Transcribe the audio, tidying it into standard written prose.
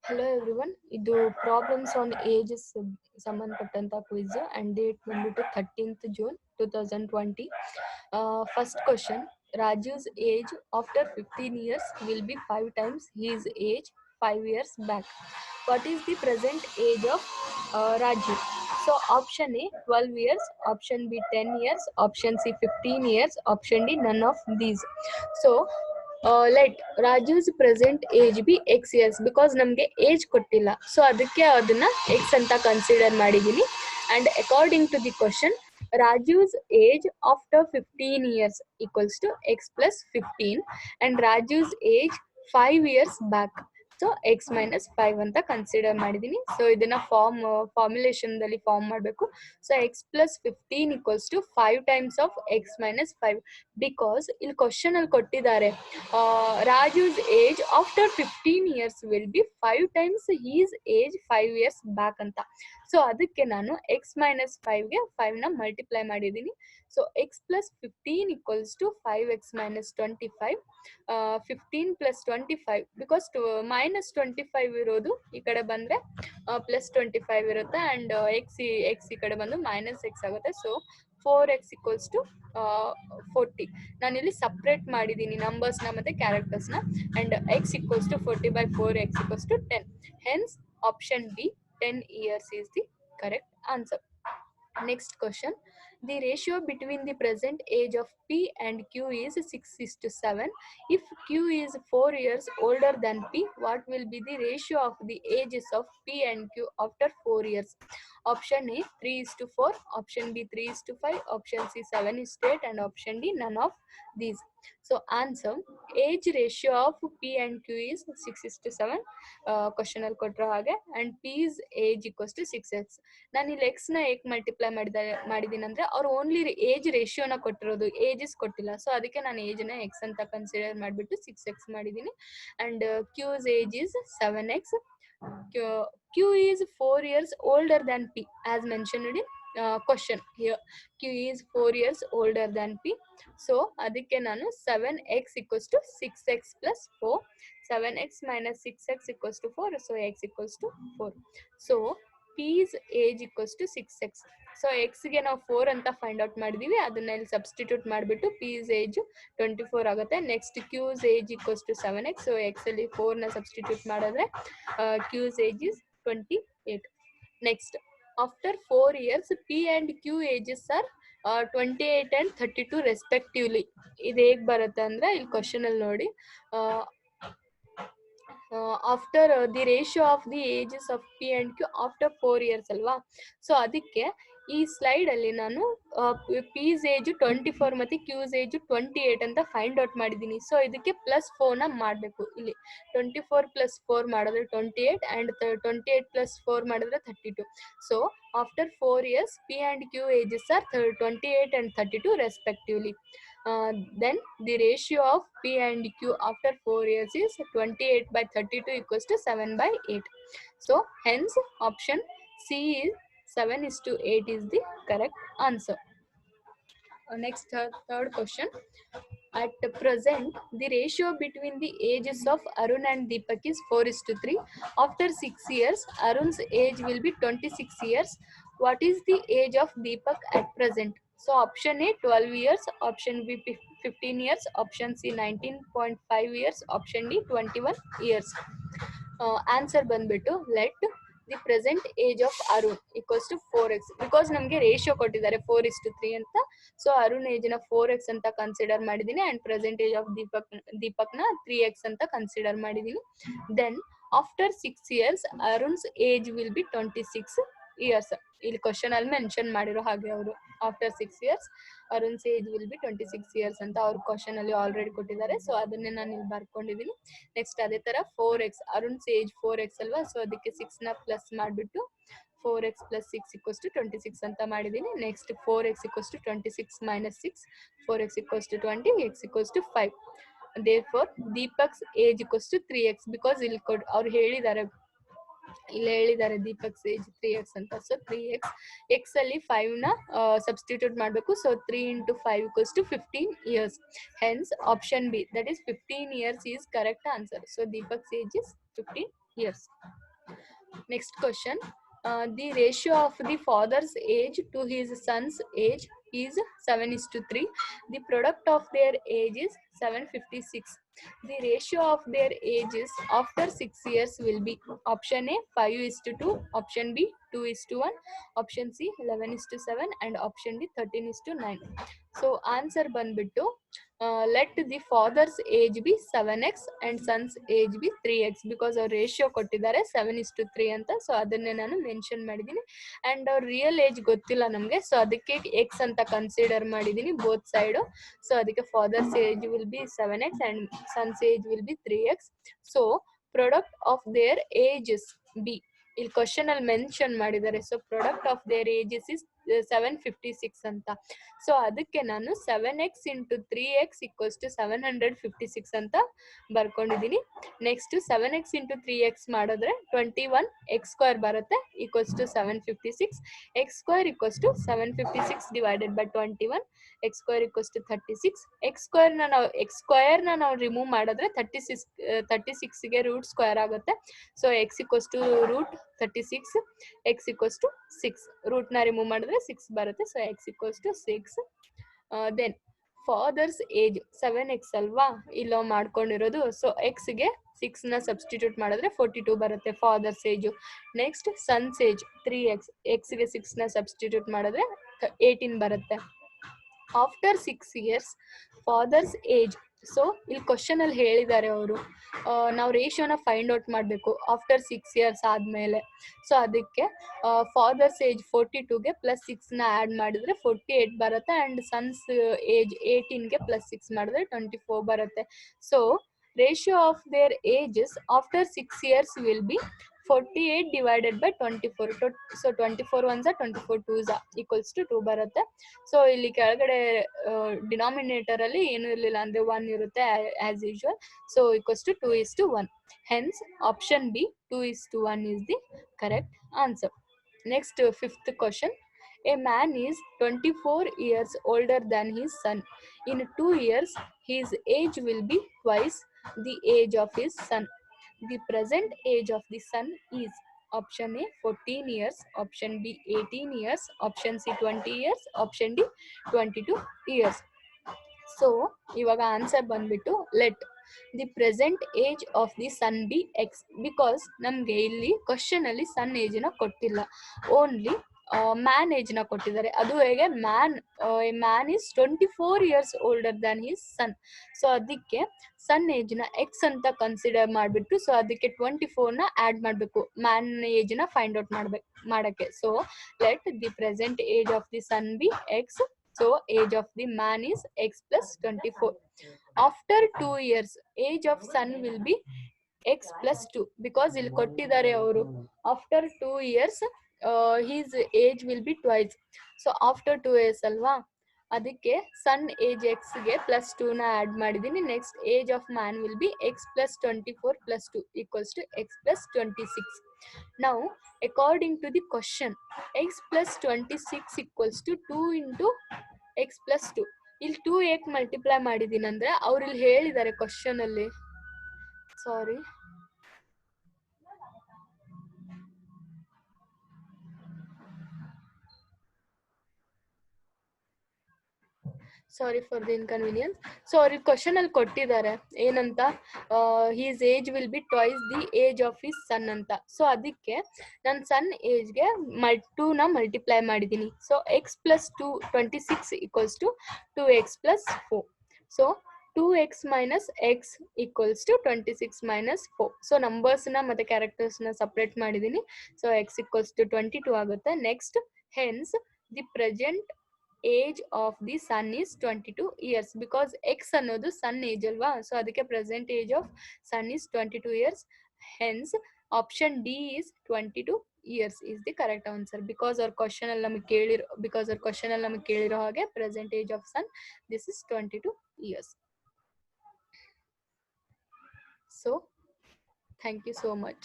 Hello everyone, ಇದು problems on ages ಸಂಬಂಧಪಟ್ಟಂತ quiz and date ಬಂದ್ಬಿಟ್ಟು 13th June 2020. First question, Raju's age after 15 years will be 5 times his age 5 years back. What is the present age of Raju? So option A 12 years, option B 10 years, option C 15 years, option D none of these. So let Raju's present age be x years, because ನಮಗೆ age ಕೊಟ್ಟಿಲ್ಲ, so ಅದಕ್ಕೆ ಅದನ್ನ x ಅಂತ consider ಮಾಡಿದ್ದೀನಿ. And according to the question, Raju's age after 15 years equals to x plus 15 and Raju's age 5 years back, so x minus 5 ಅಂತ consider ಮಾಡಿದ್ದೀನಿ. So ಇದನ್ನ formulation ದಲ್ಲಿ ಫಾರ್ಮ್ ಮಾಡಬೇಕು. So x plus 15 equals to 5 times of x minus 5, because ಇಲ್ಲಿ question ಅಲ್ಲಿ ಕೊಟ್ಟಿದ್ದಾರೆ Raju's age after 15 years will be 5 times his age 5 years back ಅಂತ. So ಅದಕ್ಕೆ ನಾನು ಎಕ್ಸ್ ಮೈನಸ್ 5ಗೆ 5 ನ ಮಲ್ಟಿಪ್ಲೈ ಮಾಡಿದ್ದೀನಿ. So x plus 15 equals to 5x minus 25, 15 plus 25, because minus 25 ಇರೋದು ಈ ಕಡೆ ಬಂದ್ರೆ ಪ್ಲಸ್ 25 ಇರುತ್ತೆ, ಅಂಡ್ ಎಕ್ಸ್ ಈ ಕಡೆ ಬಂದು ಮೈನಸ್ ಎಕ್ಸ್ ಆಗುತ್ತೆ. So 4x equals to 40. ನಾನಿಲ್ಲಿ ಸಪ್ರೇಟ್ ಮಾಡಿದ್ದೀನಿ ನಂಬರ್ಸ್ನ ಮತ್ತೆ ಕ್ಯಾರೆಕ್ಟರ್ಸ್ನ. And x equals to 40/4, x equals to 10. Hence option B 10 years is the correct answer. Next question, the ratio between the present age of P and Q is 6:7. If Q is 4 years older than P, what will be the ratio of the ages of P and Q after 4 years? Option A 3:4, option B 3:5, option C 7:8, and option D none of these. So answer, age ratio of P and Q is 6:7, question ಅಲ್ಲಿ ಕೊಟ್ಟರೋ ಹಾಗೆ, and P's age equals to 6x. ನಾನು ಇಲ್ಲಿ X ನ ಏಕ್ multiply ಮಾಡಿದೀನಿ ಅಂದ್ರೆ ಅವ್ರು only age ರೇಷಿಯೋನ ಕೊಟ್ಟಿರೋದು, ages ಕೊಟ್ಟಿಲ್ಲ. ಸೊ ಅದಕ್ಕೆ ನಾನು ಏಜ್ ನ ಎಕ್ಸ್ ಅಂತ ಕನ್ಸಿಡರ್ ಮಾಡಿಬಿಟ್ಟು 6x ಮಾಡಿದೀನಿ. And Q's age is 7x. Q is 4 years older than P as mentioned in question here. Q is 4 years older than P. So ಅದಕ್ಕೆ ನಾನು 7x equals to 6x plus 4. 7x minus 6x equals to 4. So x equals to 4. So P's age equals to 6x. So ಎಕ್ಸ್ಗೆ ನಾವು 4 ಅಂತ find out ಮಾಡಿದೀವಿ, ಅದನ್ನ ಇಲ್ಲಿ substitute ಮಾಡಿಬಿಟ್ಟು P's age 24 ಆಗುತ್ತೆ. Next Q's age equals to 7x. So x ಅಲ್ಲಿ 4 ನ ಸಬ್ಸ್ಟಿಟ್ಯೂಟ್ ಮಾಡಿದ್ರೆ Q's age is 28. Next, after 4 years P and Q ages are 28 and 32 respectively. ಇದು ಹೇಗೆ ಬರುತ್ತೆ ಅಂದ್ರೆ ಇಲ್ಲಿ ಕ್ವಶನ್ ಅಲ್ಲಿ ನೋಡಿ, after the ratio of the ages of P and Q after 4 years ಅಲ್ವಾ. ಸೊ ಅದಕ್ಕೆ ಈ ಸ್ಲೈಡ್ ಅಲ್ಲಿ ನಾನು P's ಏಜ್ 24 ಮತ್ತೆ Q's ಏಜ್ 28 ಅಂತ ಫೈಂಡ್ ಔಟ್ ಮಾಡಿದ್ದೀನಿ. ಸೊ ಇದಕ್ಕೆ ಪ್ಲಸ್ 4 ನ ಮಾಡಬೇಕು. ಇಲ್ಲಿ 24 plus 4 ಮಾಡಿದ್ರೆ 28 and 28 plus 4 ಮಾಡಿದ್ರೆ 32. So after 4 years P and Q ages are 28 and 32 respectively. Then the ratio of P and Q after 4 years is 28/32 equals to 7/8. So hence option C is 7:8 is the correct answer. Next, third question. At present, the ratio between the ages of Arun and Deepak is 4:3. After 6 years, Arun's age will be 26 years. What is the age of Deepak at present? So option A 12 years, option B 15 years, option C 19.5 years, option D 21 years. Answer ಬಂದ್ಬಿಟ್ಟು let the present age of Arun equals to 4x, because ನಮಗೆ ratio ಕೊಟ್ಟಿದ್ದಾರೆ 4:3 ಅಂತ. So Arun age ನ 4x ಅಂತ consider ಮಾಡಿದೀನಿ, and present age of Deepak ನ 3x ಅಂತ consider ಮಾಡಿದೀನಿ. Then after 6 years Arun's age will be 26 years. ಇಲ್ಲಿ ಕ್ವಶನ್ ಅಲ್ಲಿ ಮೆನ್ಷನ್ ಮಾಡಿರೋ ಹಾಗೆ ಅವರು after 6 years Arun's age will be 26 years ಅಂತ ಅವ್ರ ಕ್ವಶನ್ ಅಲ್ಲಿ ಆಲ್ರೆಡಿ ಕೊಟ್ಟಿದ್ದಾರೆ. ಸೊ ಅದನ್ನೇ ನಾನು ಇಲ್ಲಿ ಬರ್ಕೊಂಡಿದೀನಿ. ನೆಕ್ಸ್ಟ್ ಅದೇ ತರ 4x, ಅರುಣ್ಸ್ ಏಜ್ 4x ಅಲ್ವಾ, ಸೊ ಅದಕ್ಕೆ 6 ನ ಪ್ಲಸ್ ಮಾಡಿಬಿಟ್ಟು 4x plus 6 equals to 26 ಅಂತ ಮಾಡಿದೀನಿ. Next 4x equals to 26 minus 6, 4x equals to 20, x equals to 5. Therefore Deepak's age equals to 3x, because ಇಲ್ಲಿ ಅವ್ರು ಹೇಳಿದ್ದಾರೆ ದೀಪಕ್ ಏಜ್ 3x ಅಂತ. ಸೊ 3x, ಎಕ್ಸ್ ಅಲ್ಲಿ 5 ನ ಸಬ್ಸ್ಟಿಟ್ಯೂಟ್ ಮಾಡಬೇಕು. So 3 into 5 equals to 15 years. Hence option B, that is 15 years is correct answer. So Deepak's age is 15 years. Next question. The ratio of the father's age to his son's age is 7 is to 3. The product of their age is 756. The ratio of their ages after 6 years will be option A 5 is to 2, option B 2 is to 1, option C 11 is to 7, and option D 13 is to 9. So answer ಬಂದ್ಬಿಟ್ಟು let the father's age be 7x and son's age be 3x because ಅವ್ರ ratio ಕೊಟ್ಟಿದ್ದಾರೆ 7:3 ಅಂತ. So ಅದನ್ನೇ ನಾನು mention ಮಾಡಿದ್ದೀನಿ. And ಅವ್ರ real age ಗೊತ್ತಿಲ್ಲ ನಮಗೆ, ಸೊ ಅದಕ್ಕೆ ಎಕ್ಸ್ ಅಂತ ಕನ್ಸಿಡರ್ ಮಾಡಿದ್ದೀನಿ ಬೋತ್ ಸೈಡು. ಸೊ ಅದಕ್ಕೆ father's age will be 7x and son's age will be 3x. So product of their ages be, ಇಲ್ಲಿ ಕ್ವಶನ್ ಅಲ್ಲಿ ಮೆನ್ಷನ್ ಮಾಡಿದ್ದಾರೆ. So product of their ages is 756 ಅಂತ. So ಅದಕ್ಕೆ ನಾನು 7x into 3x equals to 756 ಅಂತ ಬರ್ಕೊಂಡಿದ್ದೀನಿ. Next 7x into 3x ಮಾಡಿದ್ರೆ 21 x square ಬರುತ್ತೆ equals to 756. X square equals to 756 divided by 21. X square equals to 36. X ಸ್ಕ್ವೇರ್ನ ನಾವು remove ಮಾಡಿದ್ರೆ 36ಗೆ ರೂಟ್ ಸ್ಕ್ವೇರ್ ಆಗುತ್ತೆ. So x equals to root 36, x equals to 6. ರೂಟ್ನ remove ಮಾಡಿದ್ರೆ 6 ಬರುತ್ತೆ. So x equals to 6. Then father's age 7x ಅಲ್ವಾ ಇಲ್ಲೋ ಮಾಡ್ಕೊಂಡಿರೋದು. ಸೊ ಎಕ್ಸ್ಗೆ 6ನ ಸಬ್ಸ್ಟಿಟ್ಯೂಟ್ ಮಾಡಿದ್ರೆ 42 ಬರುತ್ತೆ father's age. Next son's age 3x, ಎಕ್ಸ್ಗೆ 6ನ ಸಬ್ಸ್ಟಿಟ್ಯೂಟ್ ಮಾಡಿದ್ರೆ 18 ಬರುತ್ತೆ. After 6 years father's age. So ಇಲ್ಲಿ ಕ್ವಶನ್ ಅಲ್ಲಿ ಹೇಳಿದ್ದಾರೆ ಅವರು ನಾವು ರೇಷಿಯೋನ ಫೈಂಡ್ ಔಟ್ ಮಾಡಬೇಕು ಆಫ್ಟರ್ 6 years ಆದಮೇಲೆ. ಸೊ ಅದಕ್ಕೆ ಫಾದರ್ಸ್ ಏಜ್ 42ಗೆ ಪ್ಲಸ್ 6ನ ಆ್ಯಡ್ ಮಾಡಿದ್ರೆ 48 ಬರುತ್ತೆ. ಆ್ಯಂಡ್ ಸನ್ಸ್ ಏಜ್ 18ಗೆ ಪ್ಲಸ್ 6 ಮಾಡಿದ್ರೆ 24 ಬರುತ್ತೆ. So ratio of their ages after 6 years will be 48 divided by 24. So 24 ones are 24 twos equals to 2 ಬರುತ್ತೆ. ಸೊ ಇಲ್ಲಿ ಕೆಳಗಡೆ ಡಿನಾಮಿನೇಟರ್ ಅಲ್ಲಿ ಏನು ಇರಲಿಲ್ಲ ಅಂದ್ರೆ 1 ಇರುತ್ತೆ as usual. So equals to 2:1. Hence option B 2:1 is the correct answer. Next, fifth question. A man is 24 years older than his son. In 2 years, his age will be twice the age of his son. The present age of the son is option A 14 years, option B 18 years, option C 20 years, option D 22 years. So ಇವಾಗ answer ಬಂದ್ಬಿಟ್ಟು let the present age of the son be x. Because ನಮಗೆ ಇಲ್ಲಿ question ಅಲ್ಲಿ ಸನ್ ಏಜ್ನ ಕೊಟ್ಟಿಲ್ಲ, only man ಏಜ್ನ ಕೊಟ್ಟಿದ್ದಾರೆ. ಅದು ಹೇಗೆ man is 24 years older than his son. So ಅದಕ್ಕೆ ಸನ್ ಏಜ್ನ ಎಕ್ಸ್ ಅಂತ ಕನ್ಸಿಡರ್ ಮಾಡಿಬಿಟ್ಟು ಸೊ ಅದಕ್ಕೆ 24ನ ಆ್ಯಡ್ ಮಾಡಬೇಕು ಮ್ಯಾನ್ ಏಜ್ನ ಫೈಂಡ್ ಔಟ್ ಮಾಡೋಕ್ಕೆ. So let the present age of the son be x. So age of the man is x plus 24. After 2 years, age of son will be x plus 2 because ಇಲ್ಲಿ ಕೊಟ್ಟಿದ್ದಾರೆ ಅವರು. After 2 years, his age will be twice. So after 2 years ಅಲ್ವಾ, ಅದಕ್ಕೆ son age ಎಕ್ಸ್ಗೆ plus 2ನ add ಮಾಡಿದ್ದೀನಿ. Next age of man will be x plus 24 plus 2 equals to x plus 26. Now, according to the question, x plus 26 equals to 2 into x plus 2. ಇಲ್ಲಿ 2 ಏಕೆ multiply ಮಾಡಿದ್ದೀನಿ ಅಂದರೆ ಅವ್ರು ಇಲ್ಲಿ ಹೇಳಿದ್ದಾರೆ ಕ್ವಶನ್ ಅಲ್ಲಿ. Sorry, sorry for the inconvenience. So ಅವ್ರಿಗೆ question ಅಲ್ಲಿ ಕೊಟ್ಟಿದ್ದಾರೆ ಏನಂತ, his age will be twice the age of his son ಅಂತ. ಸೊ ಅದಕ್ಕೆ ನನ್ನ ಸನ್ ಏಜ್ಗೆ 2ನ ಮಲ್ಟಿಪ್ಲೈ ಮಾಡಿದ್ದೀನಿ. So x plus 2 26 equals to 2x plus 4. So 2x minus x equals to 26 minus 4. So ನಂಬರ್ಸ್ನ ಮತ್ತು ಕ್ಯಾರೆಕ್ಟರ್ಸ್ನ ಸಪ್ರೇಟ್ ಮಾಡಿದ್ದೀನಿ. ಸೊ x equals to 22 ಆಗುತ್ತೆ. Next hence the present age of the son is 22 years because x ಅನ್ನೋದು son age ಅಲ್ವಾ. So ಅದಕ್ಕೆ present age of son is 22 years. Hence option D is 22 years is the correct answer because our question ಅಲ್ಲಿ ನಮಗೆ ಕೇಳಿರೋ ಹಾಗೆ present age of son this is 22 years. So thank you so much.